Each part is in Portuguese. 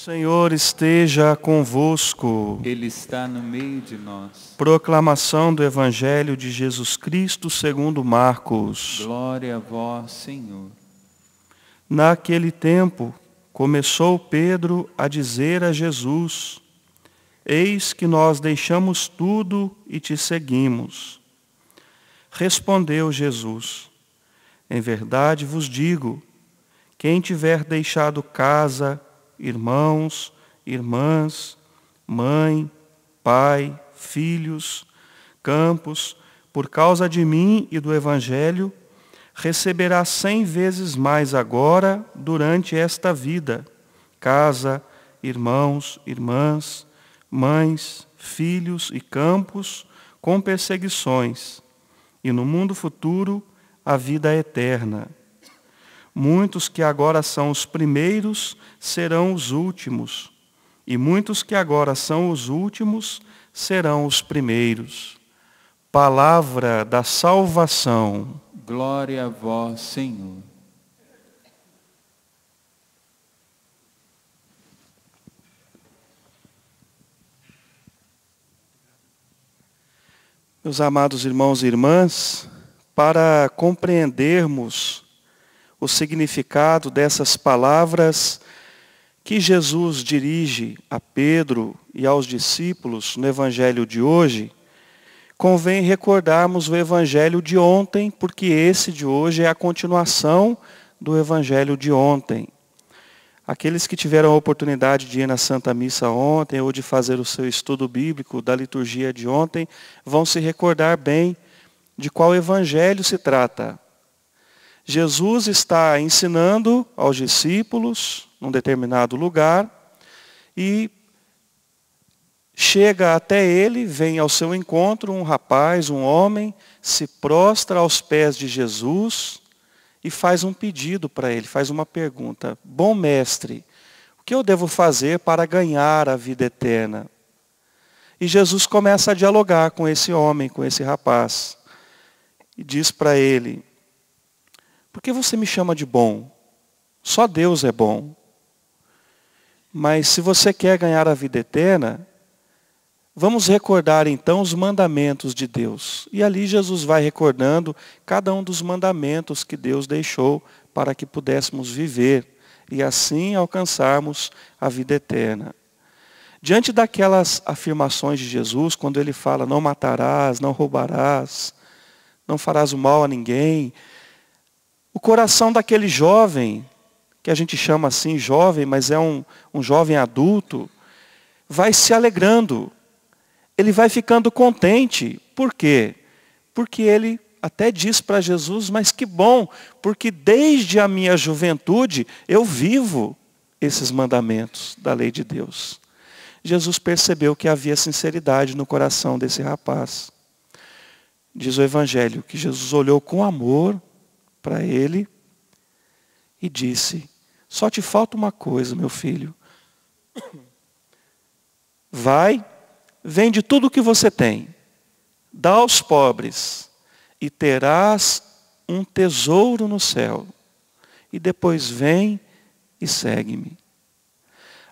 Senhor esteja convosco. Ele está no meio de nós. Proclamação do Evangelho de Jesus Cristo segundo Marcos. Glória a vós, Senhor. Naquele tempo, começou Pedro a dizer a Jesus: Eis que nós deixamos tudo e te seguimos. Respondeu Jesus: Em verdade vos digo, quem tiver deixado casa, irmãos, irmãs, mãe, pai, filhos, campos, por causa de mim e do Evangelho, receberá 100 vezes mais agora durante esta vida, casa, irmãos, irmãs, mães, filhos e campos, com perseguições, e no mundo futuro a vida eterna. Muitos que agora são os primeiros serão os últimos, e muitos que agora são os últimos serão os primeiros. Palavra da salvação. Glória a vós, Senhor. Meus amados irmãos e irmãs, para compreendermos o significado dessas palavras que Jesus dirige a Pedro e aos discípulos no Evangelho de hoje, convém recordarmos o Evangelho de ontem, porque esse de hoje é a continuação do Evangelho de ontem. Aqueles que tiveram a oportunidade de ir na Santa Missa ontem ou de fazer o seu estudo bíblico da liturgia de ontem, vão se recordar bem de qual Evangelho se trata. Jesus está ensinando aos discípulos num determinado lugar e chega até ele, vem ao seu encontro um rapaz, um homem, se prostra aos pés de Jesus e faz um pedido para ele, faz uma pergunta: Bom mestre, o que eu devo fazer para ganhar a vida eterna? E Jesus começa a dialogar com esse homem, com esse rapaz, e diz para ele: Por que você me chama de bom? Só Deus é bom. Mas se você quer ganhar a vida eterna, vamos recordar então os mandamentos de Deus. E ali Jesus vai recordando cada um dos mandamentos que Deus deixou para que pudéssemos viver e assim alcançarmos a vida eterna. Diante daquelas afirmações de Jesus, quando ele fala: não matarás, não roubarás, não farás o mal a ninguém, o coração daquele jovem, que a gente chama assim jovem, mas é um jovem adulto, vai se alegrando. Ele vai ficando contente. Por quê? Porque ele até diz para Jesus: mas que bom, porque desde a minha juventude eu vivo esses mandamentos da lei de Deus. Jesus percebeu que havia sinceridade no coração desse rapaz. Diz o Evangelho que Jesus olhou com amor para ele e disse: só te falta uma coisa, meu filho. Vai, vende tudo o que você tem, dá aos pobres e terás um tesouro no céu. E depois vem e segue-me.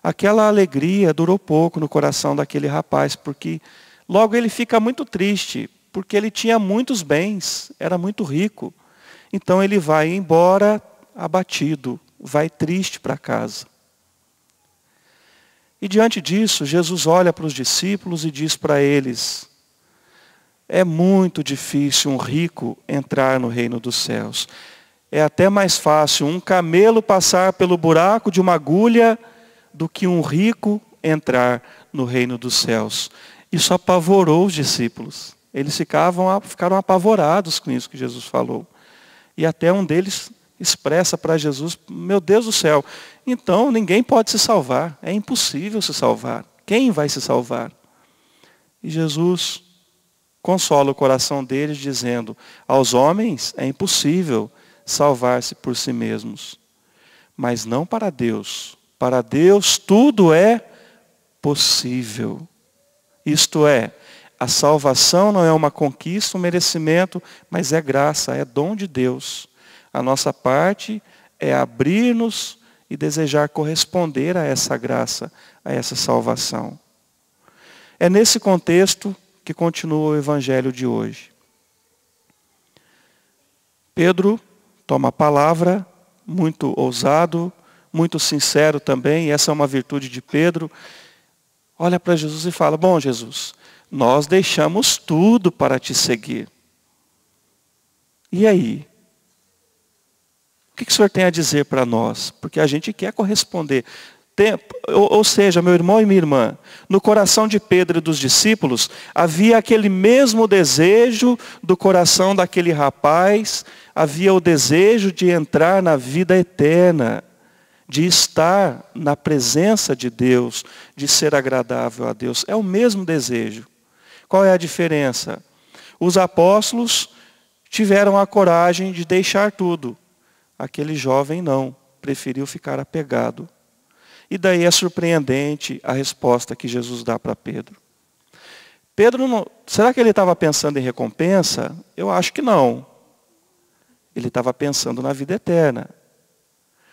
Aquela alegria durou pouco no coração daquele rapaz, porque logo ele fica muito triste, porque ele tinha muitos bens, era muito rico. Então ele vai embora abatido, vai triste para casa. E diante disso, Jesus olha para os discípulos e diz para eles: é muito difícil um rico entrar no reino dos céus. É até mais fácil um camelo passar pelo buraco de uma agulha do que um rico entrar no reino dos céus. Isso apavorou os discípulos. Eles ficaram apavorados com isso que Jesus falou. E até um deles expressa para Jesus: meu Deus do céu, então ninguém pode se salvar. É impossível se salvar. Quem vai se salvar? E Jesus consola o coração deles dizendo: aos homens é impossível salvar-se por si mesmos. Mas não para Deus. Para Deus tudo é possível. Isto é, a salvação não é uma conquista, um merecimento, mas é graça, é dom de Deus. A nossa parte é abrir-nos e desejar corresponder a essa graça, a essa salvação. É nesse contexto que continua o evangelho de hoje. Pedro toma a palavra, muito ousado, muito sincero também, essa é uma virtude de Pedro. Olha para Jesus e fala: bom, Jesus, nós deixamos tudo para te seguir. E aí? O que o Senhor tem a dizer para nós? Porque a gente quer corresponder. Ou seja, meu irmão e minha irmã, no coração de Pedro e dos discípulos, havia aquele mesmo desejo do coração daquele rapaz, havia o desejo de entrar na vida eterna, de estar na presença de Deus, de ser agradável a Deus. É o mesmo desejo. Qual é a diferença? Os apóstolos tiveram a coragem de deixar tudo. Aquele jovem não, preferiu ficar apegado. E daí é surpreendente a resposta que Jesus dá para Pedro. Pedro, não, será que ele estava pensando em recompensa? Eu acho que não. Ele estava pensando na vida eterna.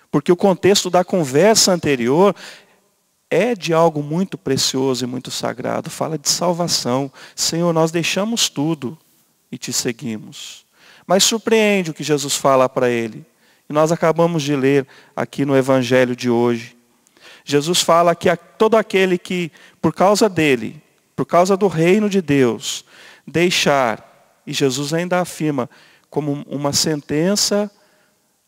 Porque o contexto da conversa anterior é de algo muito precioso e muito sagrado. Fala de salvação. Senhor, nós deixamos tudo e te seguimos. Mas surpreende o que Jesus fala para ele. E nós acabamos de ler aqui no evangelho de hoje. Jesus fala que todo aquele que, por causa dele, por causa do reino de Deus, deixar, e Jesus ainda afirma como uma sentença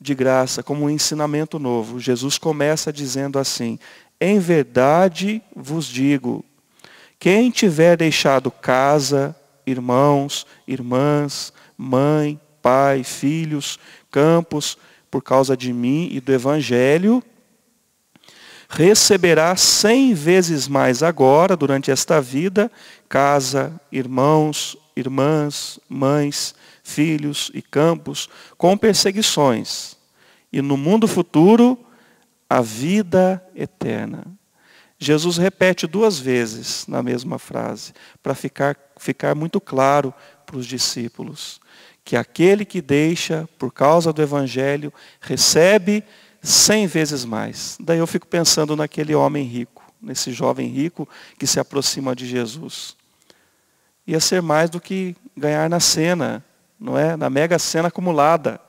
de graça, como um ensinamento novo. Jesus começa dizendo assim: em verdade vos digo, quem tiver deixado casa, irmãos, irmãs, mãe, pai, filhos, campos, por causa de mim e do evangelho, receberá 100 vezes mais agora, durante esta vida, casa, irmãos, irmãs, mães, filhos e campos, com perseguições. E no mundo futuro, a vida eterna. Jesus repete 2 vezes na mesma frase, para ficar muito claro para os discípulos, que aquele que deixa por causa do evangelho, recebe 100 vezes mais. Daí eu fico pensando naquele homem rico, nesse jovem rico que se aproxima de Jesus. Ia ser mais do que ganhar na Sena, não é? Na mega Sena acumulada.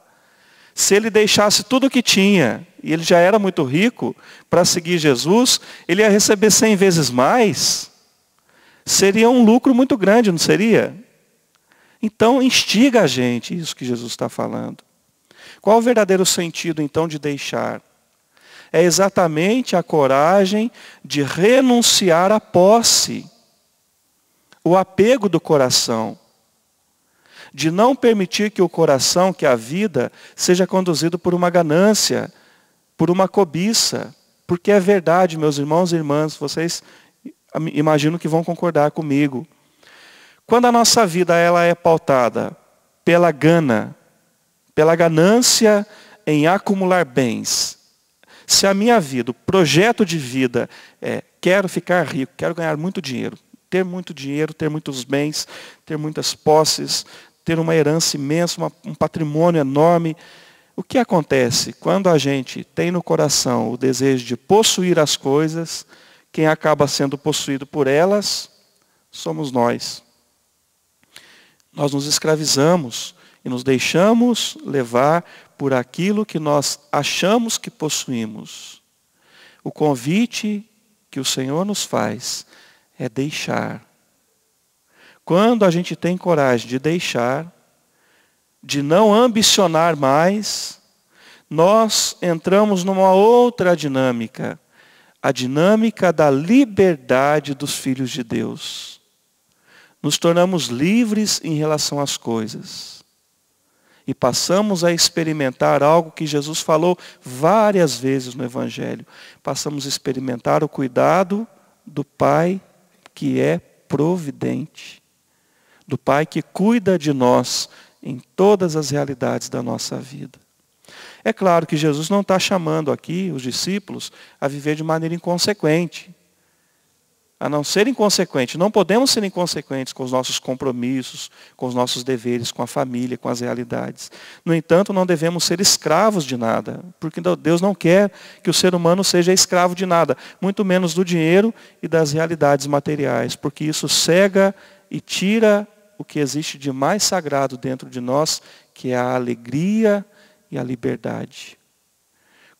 Se ele deixasse tudo o que tinha, e ele já era muito rico, para seguir Jesus, ele ia receber 100 vezes mais. Seria um lucro muito grande, não seria? Então instiga a gente isso que Jesus está falando. Qual o verdadeiro sentido, então, de deixar? É exatamente a coragem de renunciar à posse, o apego do coração, de não permitir que o coração, que a vida, seja conduzido por uma ganância, por uma cobiça. Porque é verdade, meus irmãos e irmãs, vocês imagino que vão concordar comigo. Quando a nossa vida ela é pautada pela gana, pela ganância em acumular bens. Se a minha vida, o projeto de vida é: quero ficar rico, quero ganhar muito dinheiro, ter muitos bens, ter muitas posses, ter uma herança imensa, um patrimônio enorme. O que acontece? Quando a gente tem no coração o desejo de possuir as coisas, quem acaba sendo possuído por elas somos nós. Nós nos escravizamos e nos deixamos levar por aquilo que nós achamos que possuímos. O convite que o Senhor nos faz é deixar. Quando a gente tem coragem de deixar, de não ambicionar mais, nós entramos numa outra dinâmica, a dinâmica da liberdade dos filhos de Deus. Nos tornamos livres em relação às coisas. E passamos a experimentar algo que Jesus falou várias vezes no Evangelho. Passamos a experimentar o cuidado do Pai que é providente. Do Pai que cuida de nós em todas as realidades da nossa vida. É claro que Jesus não está chamando aqui os discípulos a viver de maneira inconsequente. a não ser inconsequente. Não podemos ser inconsequentes com os nossos compromissos, com os nossos deveres, com a família, com as realidades. No entanto, não devemos ser escravos de nada, porque Deus não quer que o ser humano seja escravo de nada, muito menos do dinheiro e das realidades materiais, porque isso cega e tira o que existe de mais sagrado dentro de nós, que é a alegria e a liberdade.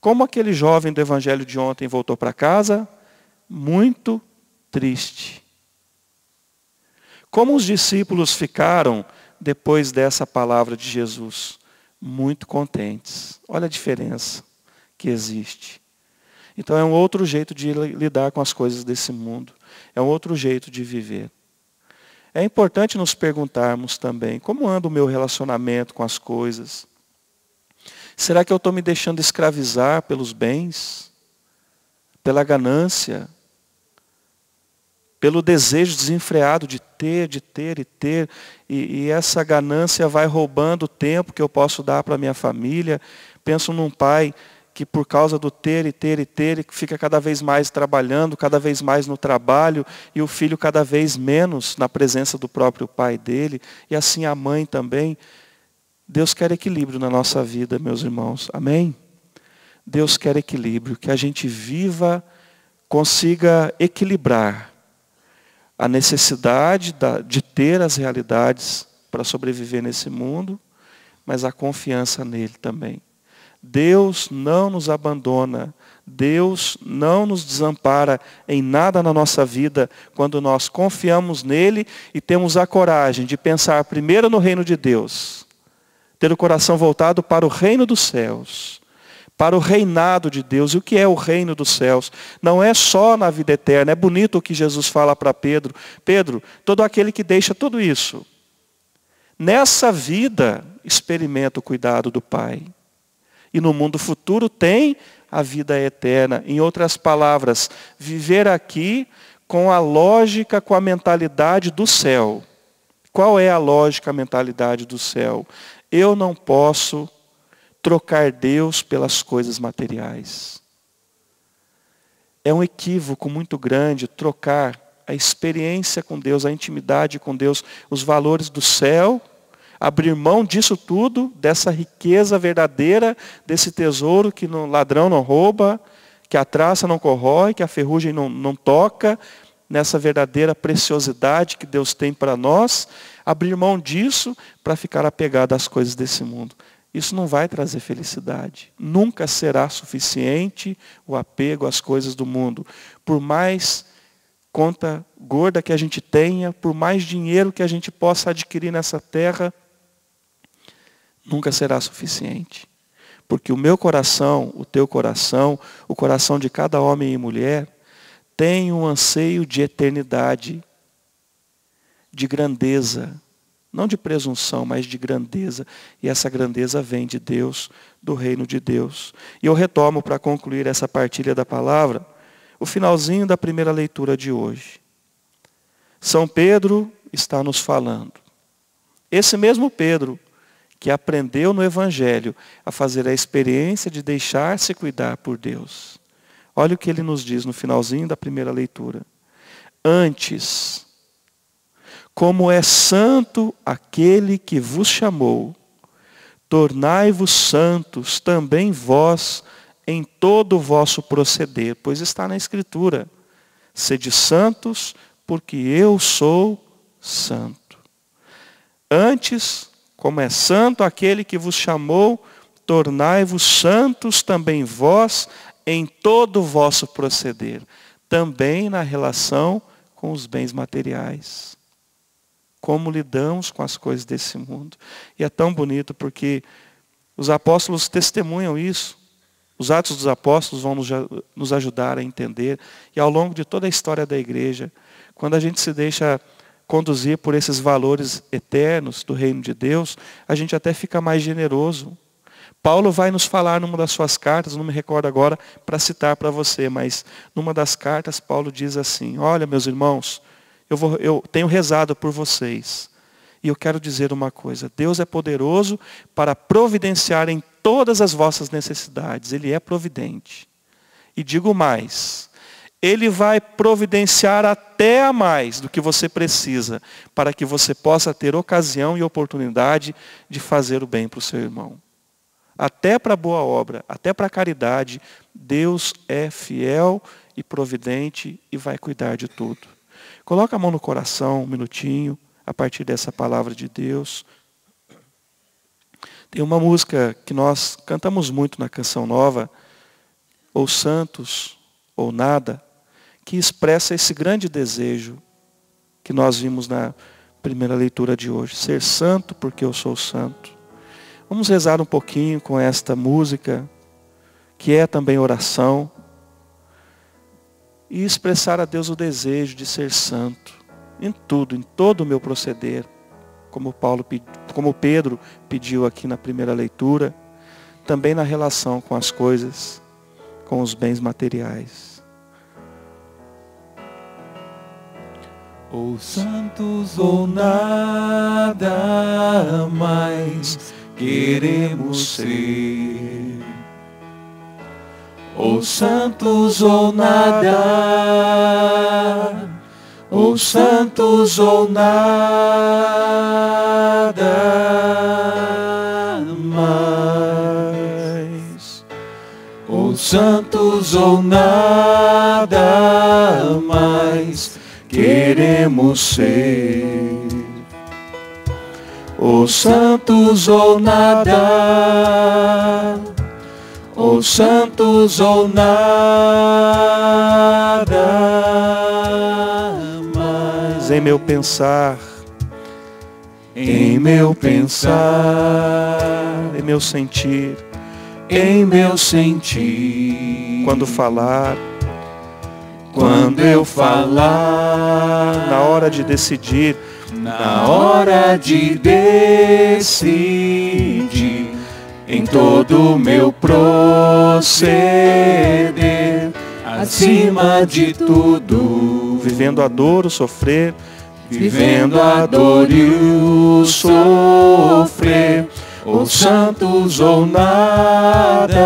Como aquele jovem do evangelho de ontem voltou para casa? Muito triste. Como os discípulos ficaram depois dessa palavra de Jesus? Muito contentes. Olha a diferença que existe. Então é um outro jeito de lidar com as coisas desse mundo. É um outro jeito de viver. É importante nos perguntarmos também, como anda o meu relacionamento com as coisas? Será que eu estou me deixando escravizar pelos bens? Pela ganância? Pelo desejo desenfreado de ter, e essa ganância vai roubando o tempo que eu posso dar para a minha família. Penso num pai que por causa do ter, fica cada vez mais trabalhando, cada vez mais no trabalho, e o filho cada vez menos na presença do próprio pai dele, e assim a mãe também. Deus quer equilíbrio na nossa vida, meus irmãos. Amém? Deus quer equilíbrio, que a gente viva, consiga equilibrar a necessidade de ter as realidades para sobreviver nesse mundo, mas a confiança nele também. Deus não nos abandona, Deus não nos desampara em nada na nossa vida quando nós confiamos nele e temos a coragem de pensar primeiro no reino de Deus, ter o coração voltado para o reino dos céus, para o reinado de Deus. E o que é o reino dos céus? Não é só na vida eterna. É bonito o que Jesus fala para Pedro. Pedro, todo aquele que deixa tudo isso, nessa vida experimenta o cuidado do Pai. E no mundo futuro tem a vida eterna. Em outras palavras, viver aqui com a lógica, com a mentalidade do céu. Qual é a lógica, a mentalidade do céu? Eu não posso trocar Deus pelas coisas materiais. É um equívoco muito grande trocar a experiência com Deus, a intimidade com Deus, os valores do céu, abrir mão disso tudo, dessa riqueza verdadeira, desse tesouro que o ladrão não rouba, que a traça não corrói, que a ferrugem não toca, nessa verdadeira preciosidade que Deus tem para nós, abrir mão disso para ficar apegado às coisas desse mundo. Isso não vai trazer felicidade. Nunca será suficiente o apego às coisas do mundo. Por mais conta gorda que a gente tenha, por mais dinheiro que a gente possa adquirir nessa terra, nunca será suficiente. Porque o meu coração, o teu coração, o coração de cada homem e mulher, tem um anseio de eternidade, de grandeza. Não de presunção, mas de grandeza. E essa grandeza vem de Deus, do reino de Deus. E eu retomo para concluir essa partilha da palavra, o finalzinho da primeira leitura de hoje. São Pedro está nos falando. Esse mesmo Pedro que aprendeu no Evangelho a fazer a experiência de deixar-se cuidar por Deus. Olha o que ele nos diz no finalzinho da primeira leitura. Antes, como é santo aquele que vos chamou, tornai-vos santos também vós em todo o vosso proceder, pois está na Escritura. Sede santos, porque eu sou santo. Antes, como é santo aquele que vos chamou, tornai-vos santos também vós em todo o vosso proceder, também na relação com os bens materiais. Como lidamos com as coisas desse mundo. E é tão bonito porque os apóstolos testemunham isso. Os Atos dos Apóstolos vão nos ajudar a entender. E ao longo de toda a história da igreja, quando a gente se deixa conduzir por esses valores eternos do reino de Deus, a gente até fica mais generoso. Paulo vai nos falar numa das suas cartas, não me recordo agora para citar para você, mas numa das cartas Paulo diz assim: olha, meus irmãos, eu tenho rezado por vocês. E eu quero dizer uma coisa: Deus é poderoso para providenciar em todas as vossas necessidades. Ele é providente. E digo mais: Ele vai providenciar até a mais do que você precisa, para que você possa ter ocasião e oportunidade de fazer o bem para o seu irmão. Até para a boa obra, até para a caridade, Deus é fiel e providente e vai cuidar de tudo. Coloca a mão no coração um minutinho, a partir dessa palavra de Deus. Tem uma música que nós cantamos muito na Canção Nova, ou santos, ou nada, que expressa esse grande desejo que nós vimos na primeira leitura de hoje. Ser santo porque eu sou santo. Vamos rezar um pouquinho com esta música, que é também oração, e expressar a Deus o desejo de ser santo, em tudo, em todo o meu proceder, como Pedro pediu aqui na primeira leitura, também na relação com as coisas, com os bens materiais. Ou santos ou nada mais queremos ser. Ou santos ou nada, ou santos ou nada mais. Ou santos ou nada mais queremos ser. Ou santos ou nada, ou santos ou nada mais. Em meu pensar, em meu pensar, em meu sentir, em meu sentir, quando falar, quando eu falar, na hora de decidir, na hora de decidir, em todo o meu proceder, acima de tudo, vivendo a dor, o sofrer, vivendo a dor e o sofrer, ou santos ou nada,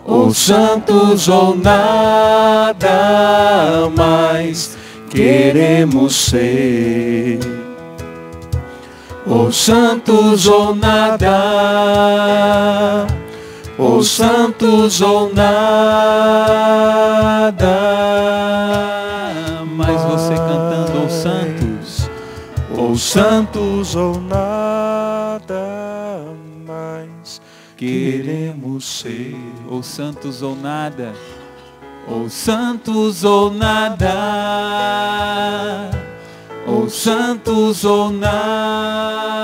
ou santos ou nada mais queremos ser. Ou santos ou nada, ou santos ou nada. Mas você cantando ou santos, ou santos ou nada mais queremos ser. ou santos ou nada, ou santos ou nada, ou santos ou nada